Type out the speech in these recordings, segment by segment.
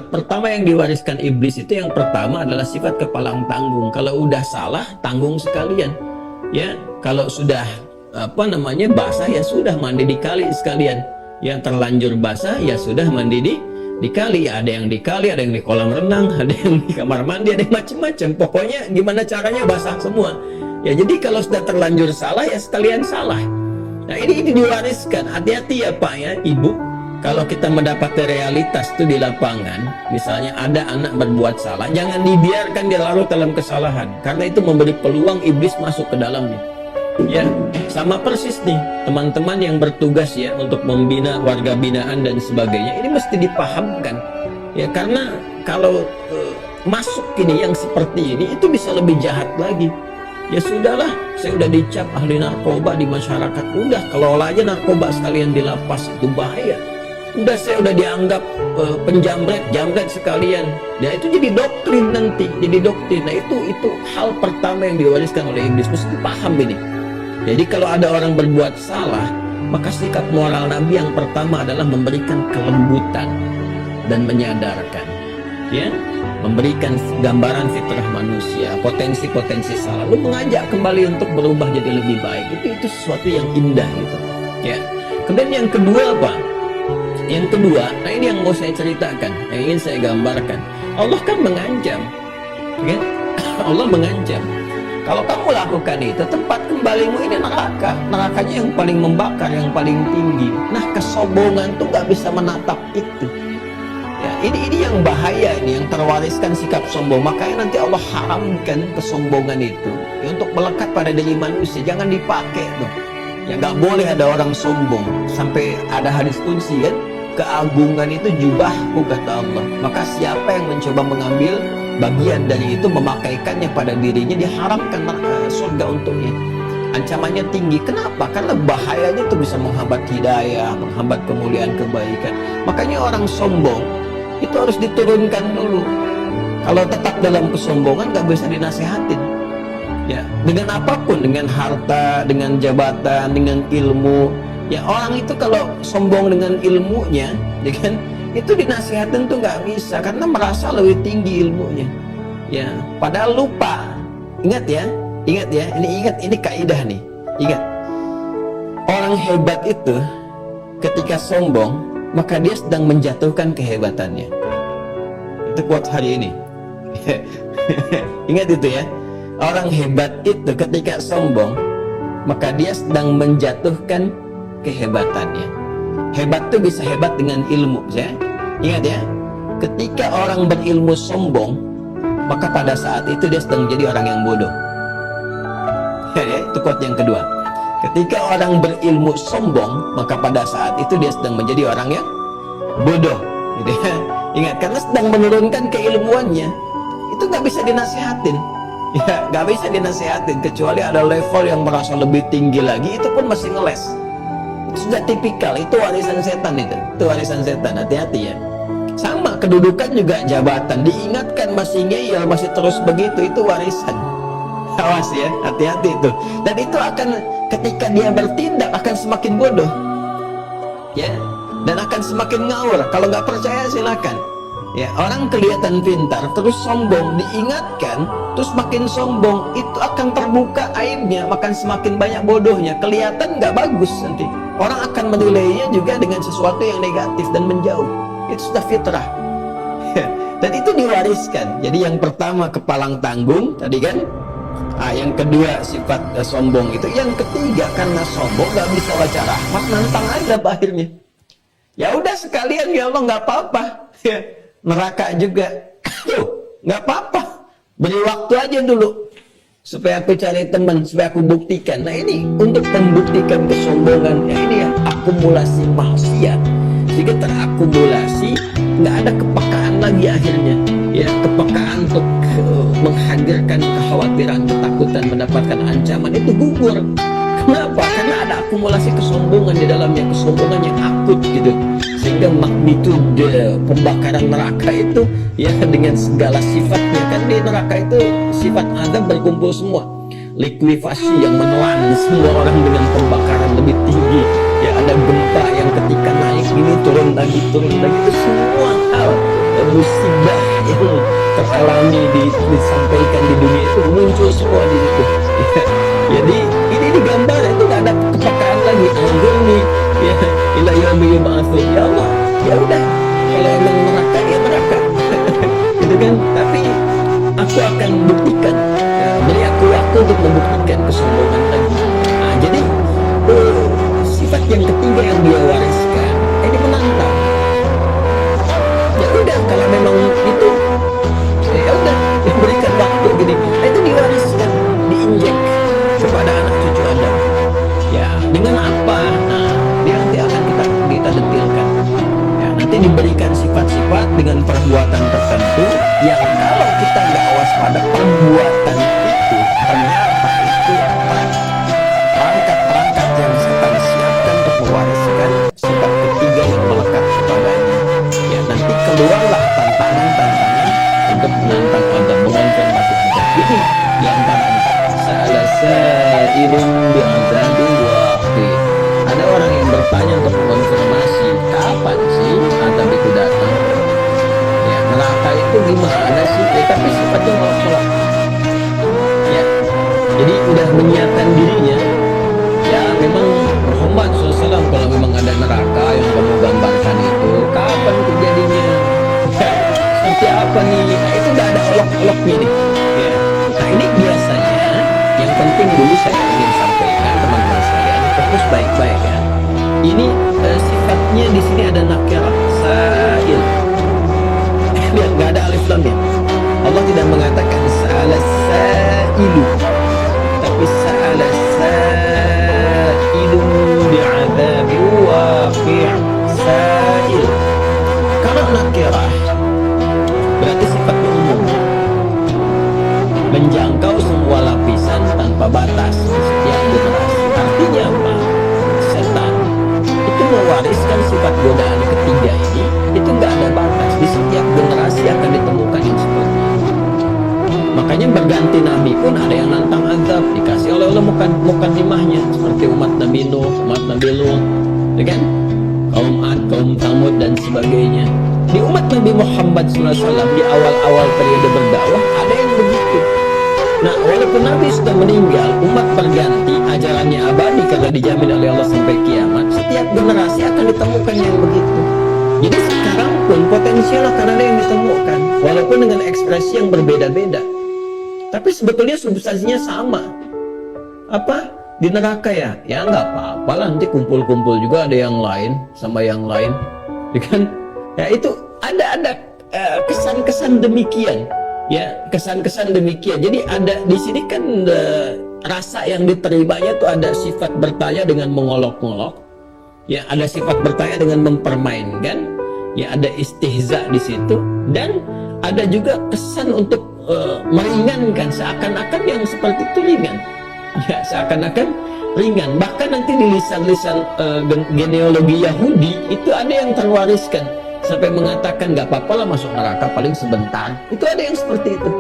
sifat pertama yang diwariskan iblis itu yang pertama adalah sifat kepalang tanggung. Kalau udah salah, tanggung sekalian. Ya, kalau sudah basah ya sudah mandi di kali sekalian. Yang terlanjur basah ya sudah mandi di kali. Ada yang di kali, ada yang di kolam renang, ada yang di kamar mandi, ada yang macam-macam. Pokoknya gimana caranya basah semua. Ya, jadi kalau sudah terlanjur salah ya sekalian salah. Nah, ini diwariskan. Hati-hati ya Pak ya, Ibu. Kalau kita mendapati realitas itu di lapangan, misalnya ada anak berbuat salah, jangan dibiarkan dia larut dalam kesalahan, karena itu memberi peluang iblis masuk ke dalamnya. Ya, sama persis nih teman-teman yang bertugas ya untuk membina warga binaan dan sebagainya. Ini mesti dipahamkan. Ya, karena kalau masuk ini yang seperti ini itu bisa lebih jahat lagi. Ya sudahlah, saya udah dicap ahli narkoba di masyarakat, udah kelola aja narkoba sekalian di lapas, itu bahaya. Saya udah dianggap jamret sekalian. Ya itu jadi doktrin nanti, jadi doktrin. Nah itu hal pertama yang diwariskan oleh iblis, mesti paham ini. Jadi kalau ada orang berbuat salah, maka sikap moral Nabi yang pertama adalah memberikan kelembutan dan menyadarkan, ya, memberikan gambaran fitrah manusia, potensi-potensi salah, lalu mengajak kembali untuk berubah jadi lebih baik. Itu sesuatu yang indah gitu, ya. Kemudian yang kedua apa? Yang kedua, nah ini yang mau saya ceritakan, yang ingin saya gambarkan. Allah kan mengancam, kan? Allah mengancam. Kalau kamu lakukan itu, tempat kembalimu ini neraka. Nerakanya yang paling membakar, yang paling tinggi. Nah, kesombongan tuh gak bisa menatap itu. Ya, ini yang bahaya, ini yang terwariskan sikap sombong. Makanya nanti Allah haramkan kesombongan itu ya, untuk melekat pada diri manusia. Jangan dipakai tuh. Ya gak boleh ada orang sombong. Sampai ada hadis kunci kan, keagungan itu jubahku kata Allah. Maka siapa yang mencoba mengambil bagian dari itu, memakaikannya pada dirinya, diharamkan surga untuknya. Ancamannya tinggi. Kenapa? Karena bahayanya itu bisa menghambat hidayah, menghambat kemuliaan kebaikan. Makanya orang sombong itu harus diturunkan dulu. Kalau tetap dalam kesombongan gak bisa dinasehatin. Ya, dengan apapun, dengan harta, dengan jabatan, dengan ilmu. Ya, orang itu kalau sombong dengan ilmunya, ya kan, itu dinasihatin tuh nggak bisa karena merasa lebih tinggi ilmunya. Ya, padahal lupa. Ingat ya, ini kaidah nih. Ingat, orang hebat itu ketika sombong, maka dia sedang menjatuhkan kehebatannya. Itu quote hari ini. Ingat itu ya. Orang hebat itu ketika sombong, maka dia sedang menjatuhkan kehebatannya. Hebat itu bisa hebat dengan ilmu, ya. Ingat ya, ketika orang berilmu sombong, maka pada saat itu dia sedang menjadi orang yang bodoh. Itu quote yang kedua. Ketika orang berilmu sombong, maka pada saat itu dia sedang menjadi orang yang bodoh, gitu ya. Ingat, karena sedang menurunkan keilmuannya. Itu nggak bisa dinasihatin. Ya, nggak bisa dinasehatin kecuali ada level yang merasa lebih tinggi lagi, itu pun masih ngeles. Itu sudah tipikal, itu warisan setan itu warisan setan, hati-hati ya. Sama kedudukan juga jabatan, diingatkan masih ngeyel, masih terus begitu, itu warisan. Awas ya, hati-hati itu. Dan itu akan, ketika dia bertindak akan semakin bodoh, ya, dan akan semakin ngawur. Kalau nggak percaya silakan. Ya, orang kelihatan pintar terus sombong, diingatkan terus makin sombong, itu akan terbuka aibnya, makan semakin banyak bodohnya, kelihatan nggak bagus nanti. Orang akan menilainya juga dengan sesuatu yang negatif dan menjauh. Itu sudah fitrah. Dan itu diwariskan. Jadi yang pertama kepalang tanggung tadi kan, yang kedua sifat sombong itu, yang ketiga karena sombong nggak bisa baca rahmat, nantang aja akhirnya. Ya udah sekalian ya Allah, nggak apa-apa. Neraka juga, nggak apa-apa, beri waktu aja dulu supaya aku cari teman, supaya aku buktikan. Nah ini untuk membuktikan kesombongan, ya ini ya akumulasi maksiat, jika terakumulasi nggak ada kepekaan lagi akhirnya, ya kepekaan untuk menghadirkan kekhawatiran, ketakutan, mendapatkan ancaman itu gugur. Kenapa? Karena ada akumulasi kesombongan di dalamnya, kesombongan yang akut gitu. Sehingga magnitude pembakaran neraka itu ya dengan segala sifatnya, kan di neraka itu sifat azab berkumpul semua, likuifasi yang menelan semua orang dengan pembakaran lebih tinggi, ya ada gempa gempa yang ketika naik ini turun lagi itu semua hal musibah yang teralami disampaikan di dunia itu muncul semua di situ. Ya. Jadi ini digambar itu nggak ada kepekaan lagi. Anggurni ya ila yaumi yub'atsun. Ya Allah, ya udah kalau emang neraka ya neraka. Gitu kan? Tapi aku akan buktikan. Ya, beri aku waktu untuk membuktikan kesombongan lagi. Nah, jadi sifat yang ketiga yang dia wariskan ini menantang. Ya udah kalau memang itu ya udah diberikan waktu gini. Nah, itu diwariskan, diinjek kepada anak cucu Adam. Ya dengan apa? Nah, dia nanti akan kita detilkan. Ya, nanti diberikan sifat-sifat dengan perbuatan tertentu yang kalau kita nggak waspada perbuatan itu ternyata itu perangkat-perangkat yang setan siapkan untuk mewariskan sifat ketiga yang melekat kepadanya. Ya nanti keluarlah tantangan-tantangan untuk menantang Adam, mengonfirmasi Adam. Ini diantaranya sa'ala sa'ilun bi'adzabin waqi'. Ada orang yang bertanya untuk mengonfirmasi kapan sih Adam itu datang. Ya neraka itu gimana sih? Tapi sifatnya Allah. Ya jadi udah menyiapkan dirinya. Ya memang Muhammad SAW kalau memang ada neraka yang kamu gambarkan itu kapan terjadinya? Seperti apa nih? Nah itu udah ada olok-oloknya nih. Ya. Nah ini biasanya yang penting dulu saya ingin sampaikan teman-teman sekalian, fokus baik-baik ya. Ini sifatnya di sini ada nakirah sa'il. Lihat nggak ada alif lam ya. Allah tidak mengatakan sa'ala sa'ilu, tapi sa'ala sa'ilun bi'adzabin waqi'. Sa'il. Kalau nakirah berarti sifatnya umum, menjangkau semua lapisan tanpa batas di setiap generasi. Artinya apa? Setan itu mewariskan sifat godaan ketiga ini, itu nggak ada batas. Di setiap generasi akan ditemukan yang seperti itu. Makanya berganti nabi pun ada yang nantang azab, dikasih oleh Allah mukadimahnya seperti umat Nabi Nuh, umat Nabi Lut, ya kan? Kaum Ad, kaum Thamud dan sebagainya. Di umat Nabi Muhammad SAW di awal-awal periode berdakwah ada yang begitu. Nah walaupun Nabi sudah meninggal, umat berganti, ajarannya abadi karena dijamin oleh Allah sampai kiamat. Setiap generasi akan ditemukan yang begitu. Jadi sekarang pun potensial akan ada yang ditemukan, walaupun dengan ekspresi yang berbeda-beda. Tapi sebetulnya substansinya sama. Apa? Di neraka ya? Ya nggak apa-apa lah, nanti kumpul-kumpul juga ada yang lain sama yang lain, ya kan? Ya itu ada kesan-kesan demikian, ya kesan-kesan demikian. Jadi ada di sini kan rasa yang diterimanya tuh ada sifat bertanya dengan mengolok-ngolok, ya ada sifat bertanya dengan mempermainkan, ya ada istihza di situ, dan ada juga kesan untuk meringankan, seakan-akan yang seperti itu ringan, ya seakan-akan ringan. Bahkan nanti di lisan-lisan genealogi Yahudi itu ada yang terwariskan sampai mengatakan nggak apa-apa lah masuk neraka paling sebentar. Itu ada yang seperti itu.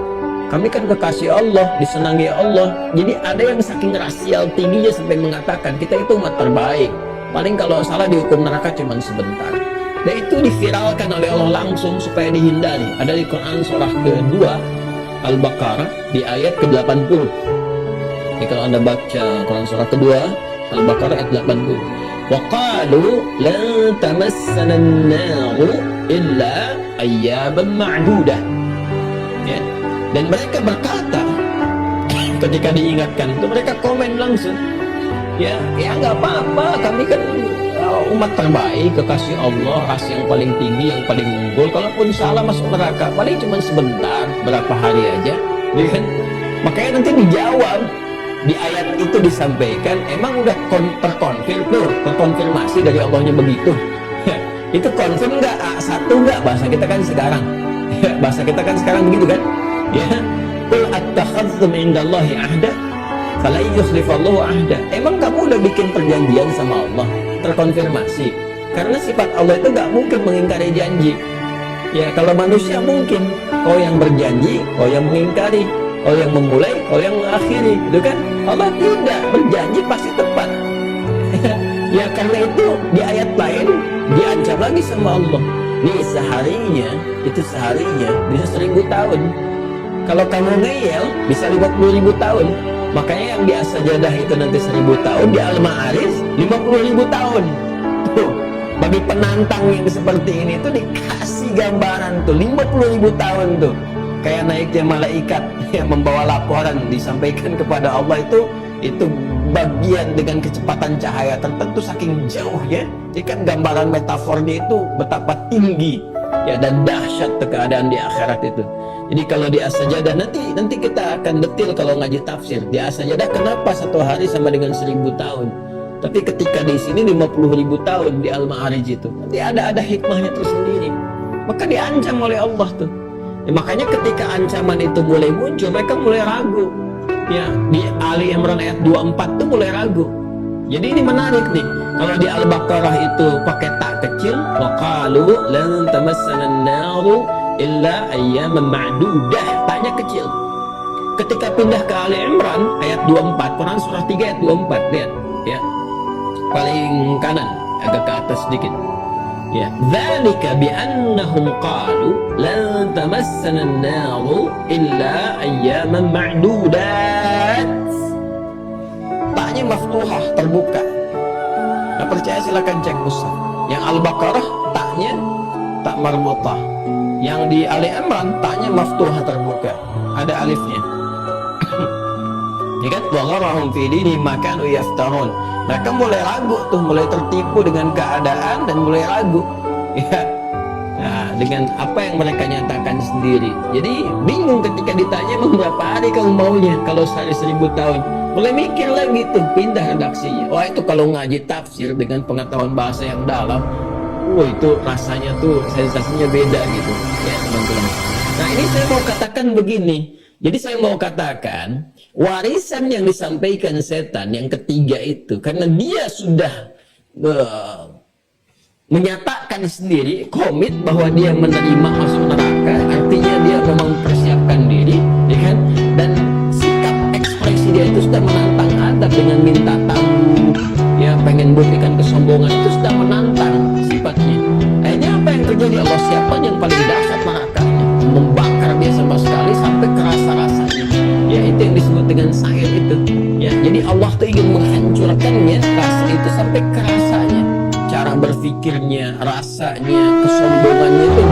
Kami kan kekasih Allah, disenangi Allah. Jadi ada yang saking rasial tingginya sampai mengatakan kita itu umat terbaik, paling kalau salah dihukum neraka cuma sebentar. Dan itu diviralkan oleh Allah langsung supaya dihindari. Ada di Quran surah kedua Al-Baqarah di ayat ke-80. Jadi kalau Anda baca Quran surah kedua Al-Baqarah ayat 80, wa qalu lan tamassana an-naru illa ayyaban ma'dudah. Ya. Dan mereka berkata ketika diingatkan itu, mereka komen langsung, ya nggak apa-apa, kami kan umat terbaik, kekasih Allah, ras yang paling tinggi, yang paling unggul. Kalaupun salah masuk neraka paling cuma sebentar, berapa hari aja, ya kan? Makanya nanti dijawab di ayat itu disampaikan, emang udah terkonfirmasi dari Allahnya begitu. Itu confirm nggak? Satu nggak? Bahasa kita kan sekarang, bahasa kita kan sekarang begitu kan? Ya, qul attakhadhtum indallahi ahda fala yukhlifallahu ahda. Emang kamu udah bikin perjanjian sama Allah? Terkonfirmasi. Karena sifat Allah itu nggak mungkin mengingkari janji. Ya, kalau manusia mungkin, kau yang berjanji, kau yang mengingkari, kau yang memulai, kau yang mengakhiri, gitu kan? Allah tidak, berjanji pasti tepat. Ya karena itu di ayat lagi sama Allah. Nih seharinya bisa 1000 tahun. Kalau kamu ngeyel bisa 50.000 tahun. Makanya yang di as-sajadah itu nanti 1000 tahun, di al-ma'arij 50.000 tahun. Tuh, bagi penantang yang seperti ini tuh dikasih gambaran tuh 50.000 tahun tuh. Kayak naiknya malaikat yang membawa laporan disampaikan kepada Allah itu bagian dengan kecepatan cahaya tertentu saking jauhnya. Jadi kan gambaran metafornya itu betapa tinggi ya dan dahsyat keadaan di akhirat itu. Jadi kalau di as-sajadah nanti kita akan detil kalau ngaji tafsir. Di as-sajadah kenapa satu hari sama dengan 1000 tahun? Tapi ketika di sini 50.000 tahun di al-ma'arij itu, nanti ada hikmahnya tersendiri. Maka diancam oleh Allah tuh. Ya, makanya ketika ancaman itu mulai muncul, mereka mulai ragu. Ya, di Ali Imran ayat 24 tuh mulai ragu. Jadi ini menarik nih. Kalau di Al-Baqarah itu pakai tak kecil, waqalu lan tamassana an-naru illa ayyaman ma'dudah, taknya kecil. Ketika pindah ke Ali Imran ayat 24, Quran surah 3 ayat 24, lihat ya. Paling kanan, agak ke atas sedikit. Ya, dzalika bi annahum qalu lan tamassana an-naru illa ayyaman ma'dudat. Taknya maftuhah, terbuka. Nggak percaya silakan cek mushaf. Yang Al-Baqarah taknya tak marbutah. Yang di Ali Imran taknya maftuhah, terbuka, ada alifnya. Ya kan, wa gharahum fi dinihim ma kanu yaftarun. Mereka mulai ragu tuh, mulai tertipu dengan keadaan dan mulai ragu ya. Nah, dengan apa yang mereka nyatakan sendiri. Jadi bingung ketika ditanya mau berapa hari kamu maunya. Kalau sehari 1000 tahun, mulai mikir lagi tuh, pindah redaksinya. Wah, itu kalau ngaji tafsir dengan pengetahuan bahasa yang dalam, itu rasanya tuh sensasinya beda gitu ya teman-teman. Nah, ini saya mau katakan begini. Jadi saya mau katakan warisan yang disampaikan setan yang ketiga itu, karena dia sudah menyatakan sendiri komit bahwa dia menerima masuk neraka, artinya dia memang mempersiapkan diri, ya kan? Dan sikap ekspresi dia itu sudah menantang adab dengan minta tahu, ya pengen buktikan kesombongan, itu sudah menantang sifatnya. Akhirnya apa yang terjadi? Allah siapkan yang paling dahsyat nerakanya, membakar dia sama sekali sampai kerasa rasanya. Ya, itu yang disebut dengan sa'ir itu. Ya, jadi Allah tuh ingin menghancurkannya rasa itu sampai kerasanya, cara berpikirnya, rasanya, kesombongannya itu